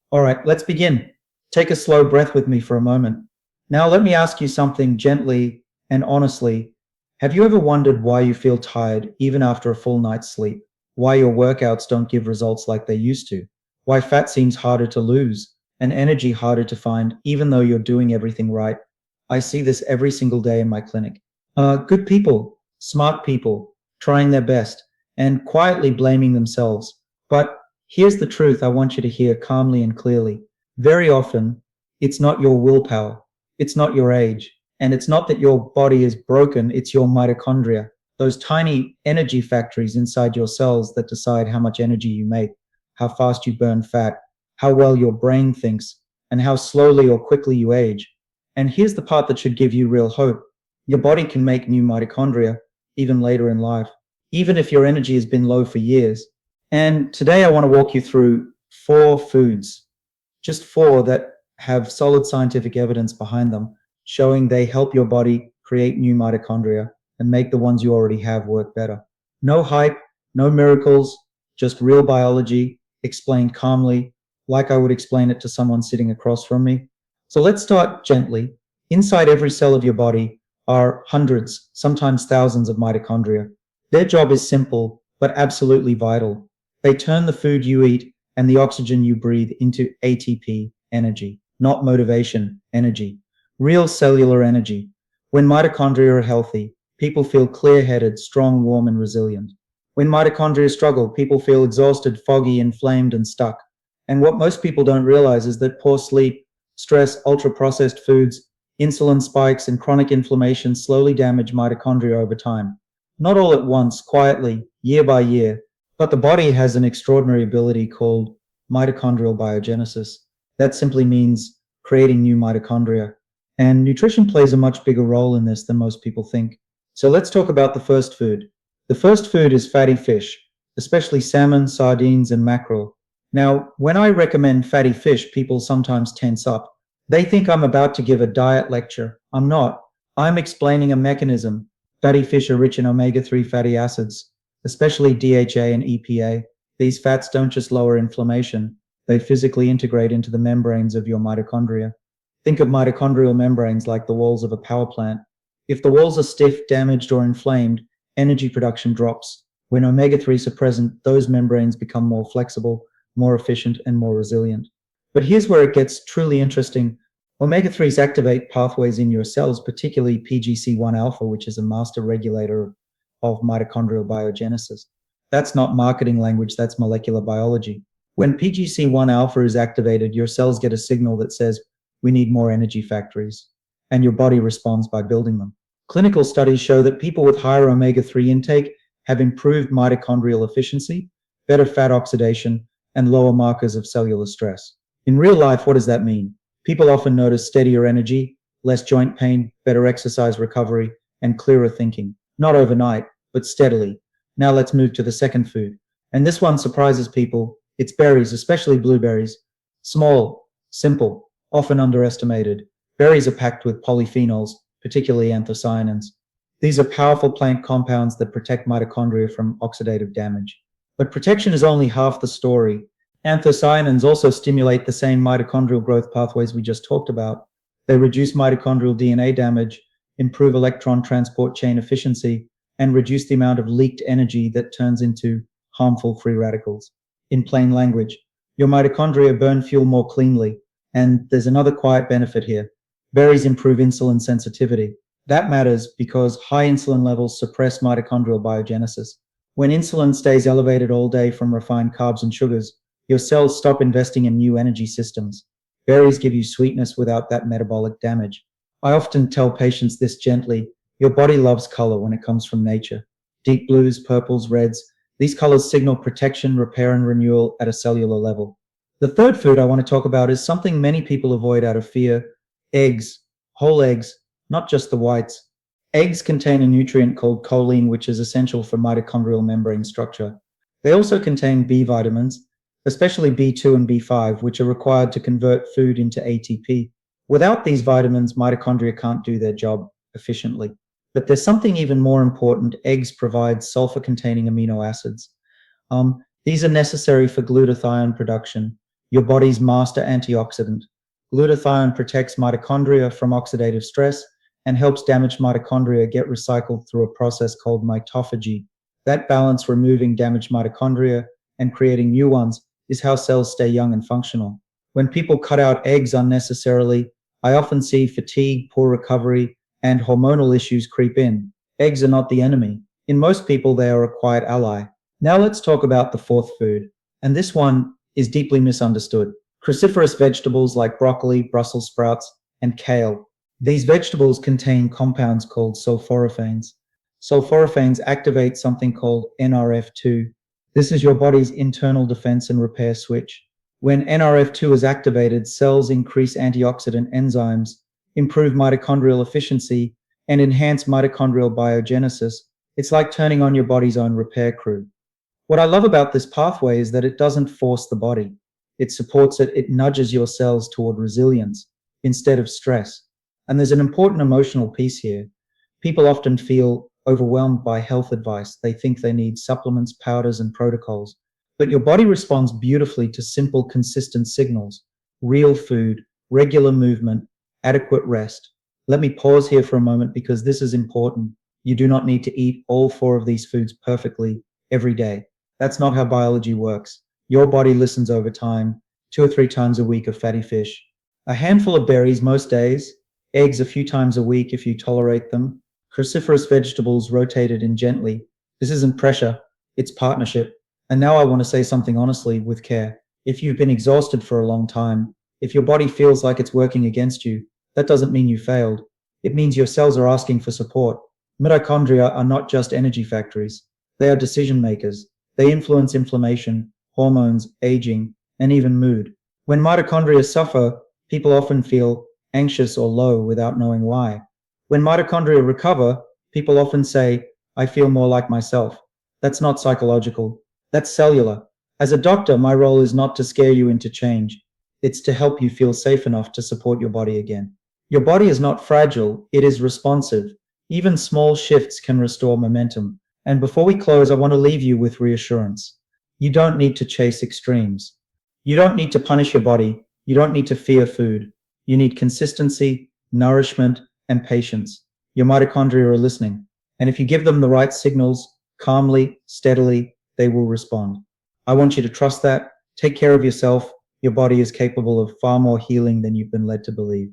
All right, let's begin. Take a slow breath with me for a moment. Now, let me ask you something gently and honestly. Have you ever wondered why you feel tired even after a full night's sleep? Why your workouts don't give results like they used to? Why fat seems harder to lose and energy harder to find even though you're doing everything right? I see this every single day in my clinic. Good people, smart people, trying their best and quietly blaming themselves. But here's the truth I want you to hear calmly and clearly. Very often, it's not your willpower, it's not your age, and it's not that your body is broken, it's your mitochondria, those tiny energy factories inside your cells that decide how much energy you make, how fast you burn fat, how well your brain thinks, and how slowly or quickly you age. And here's the part that should give you real hope. Your body can make new mitochondria even later in life, even if your energy has been low for years. And today I want to walk you through four foods, just four that have solid scientific evidence behind them, showing they help your body create new mitochondria and make the ones you already have work better. No hype, no miracles, just real biology explained calmly, like I would explain it to someone sitting across from me. So let's start gently. Inside every cell of your body are hundreds, sometimes thousands of mitochondria. Their job is simple, but absolutely vital. They turn the food you eat and the oxygen you breathe into ATP, energy, not motivation, energy, real cellular energy. When mitochondria are healthy, people feel clear-headed, strong, warm, and resilient. When mitochondria struggle, people feel exhausted, foggy, inflamed, and stuck. And what most people don't realize is that poor sleep, stress, ultra-processed foods, insulin spikes, and chronic inflammation slowly damage mitochondria over time. Not all at once, quietly, year by year, but the body has an extraordinary ability called mitochondrial biogenesis. That simply means creating new mitochondria. And nutrition plays a much bigger role in this than most people think. So let's talk about the first food. The first food is fatty fish, especially salmon, sardines, and mackerel. Now, when I recommend fatty fish, people sometimes tense up. They think I'm about to give a diet lecture. I'm not. I'm explaining a mechanism. Fatty fish are rich in omega-3 fatty acids, especially DHA and EPA. These fats don't just lower inflammation, they physically integrate into the membranes of your mitochondria. Think of mitochondrial membranes like the walls of a power plant. If the walls are stiff, damaged, or inflamed, energy production drops. When omega-3s are present, those membranes become more flexible, more efficient, and more resilient. But here's where it gets truly interesting. Omega-3s activate pathways in your cells, particularly PGC1 alpha, which is a master regulator of mitochondrial biogenesis. That's not marketing language, that's molecular biology. When PGC1 alpha is activated, your cells get a signal that says, we need more energy factories, and your body responds by building them. Clinical studies show that people with higher omega-3 intake have improved mitochondrial efficiency, better fat oxidation, and lower markers of cellular stress. In real life, what does that mean? People often notice steadier energy, less joint pain, better exercise recovery, and clearer thinking. Not overnight, but steadily. Now let's move to the second food. And this one surprises people. It's berries, especially blueberries. Small, simple, often underestimated. Berries are packed with polyphenols, particularly anthocyanins. These are powerful plant compounds that protect mitochondria from oxidative damage. But protection is only half the story. Anthocyanins also stimulate the same mitochondrial growth pathways we just talked about. They reduce mitochondrial DNA damage, improve electron transport chain efficiency, and reduce the amount of leaked energy that turns into harmful free radicals. In plain language, your mitochondria burn fuel more cleanly. And there's another quiet benefit here. Berries improve insulin sensitivity. That matters because high insulin levels suppress mitochondrial biogenesis. When insulin stays elevated all day from refined carbs and sugars, your cells stop investing in new energy systems. Berries give you sweetness without that metabolic damage. I often tell patients this gently. Your body loves color when it comes from nature. Deep blues, purples, reds, these colors signal protection, repair, and renewal at a cellular level. The third food I want to talk about is something many people avoid out of fear: eggs, whole eggs, not just the whites. Eggs contain a nutrient called choline, which is essential for mitochondrial membrane structure. They also contain B vitamins, especially B2 and B5, which are required to convert food into ATP. Without these vitamins, mitochondria can't do their job efficiently. But there's something even more important. Eggs provide sulfur-containing amino acids. These are necessary for glutathione production, your body's master antioxidant. Glutathione protects mitochondria from oxidative stress and helps damaged mitochondria get recycled through a process called mitophagy. That balance, removing damaged mitochondria and creating new ones, is how cells stay young and functional. When people cut out eggs unnecessarily, I often see fatigue, poor recovery, and hormonal issues creep in. Eggs are not the enemy. In most people, they are a quiet ally. Now let's talk about the fourth food. And this one is deeply misunderstood. Cruciferous vegetables like broccoli, Brussels sprouts, and kale. These vegetables contain compounds called sulforaphanes. Sulforaphanes activate something called NRF2. This is your body's internal defense and repair switch. When NRF2 is activated, cells increase antioxidant enzymes, improve mitochondrial efficiency, and enhance mitochondrial biogenesis. It's like turning on your body's own repair crew. What I love about this pathway is that it doesn't force the body. It supports it, it nudges your cells toward resilience instead of stress. And there's an important emotional piece here. People often feel overwhelmed by health advice. They think they need supplements, powders, and protocols. But your body responds beautifully to simple, consistent signals: real food, regular movement, adequate rest. Let me pause here for a moment because this is important. You do not need to eat all four of these foods perfectly every day. That's not how biology works. Your body listens over time, 2 or 3 times a week of fatty fish, a handful of berries most days, eggs a few times a week if you tolerate them, cruciferous vegetables rotated in gently. This isn't pressure, it's partnership. And now I want to say something honestly with care. If you've been exhausted for a long time, if your body feels like it's working against you, that doesn't mean you failed. It means your cells are asking for support. Mitochondria are not just energy factories. They are decision makers. They influence inflammation, hormones, aging, and even mood. When mitochondria suffer, people often feel anxious or low without knowing why. When mitochondria recover, people often say, I feel more like myself. That's not psychological. That's cellular. As a doctor, my role is not to scare you into change. It's to help you feel safe enough to support your body again. Your body is not fragile, it is responsive. Even small shifts can restore momentum. And before we close, I want to leave you with reassurance. You don't need to chase extremes. You don't need to punish your body. You don't need to fear food. You need consistency, nourishment, and patience. Your mitochondria are listening. And if you give them the right signals, calmly, steadily, they will respond. I want you to trust that. Take care of yourself. Your body is capable of far more healing than you've been led to believe.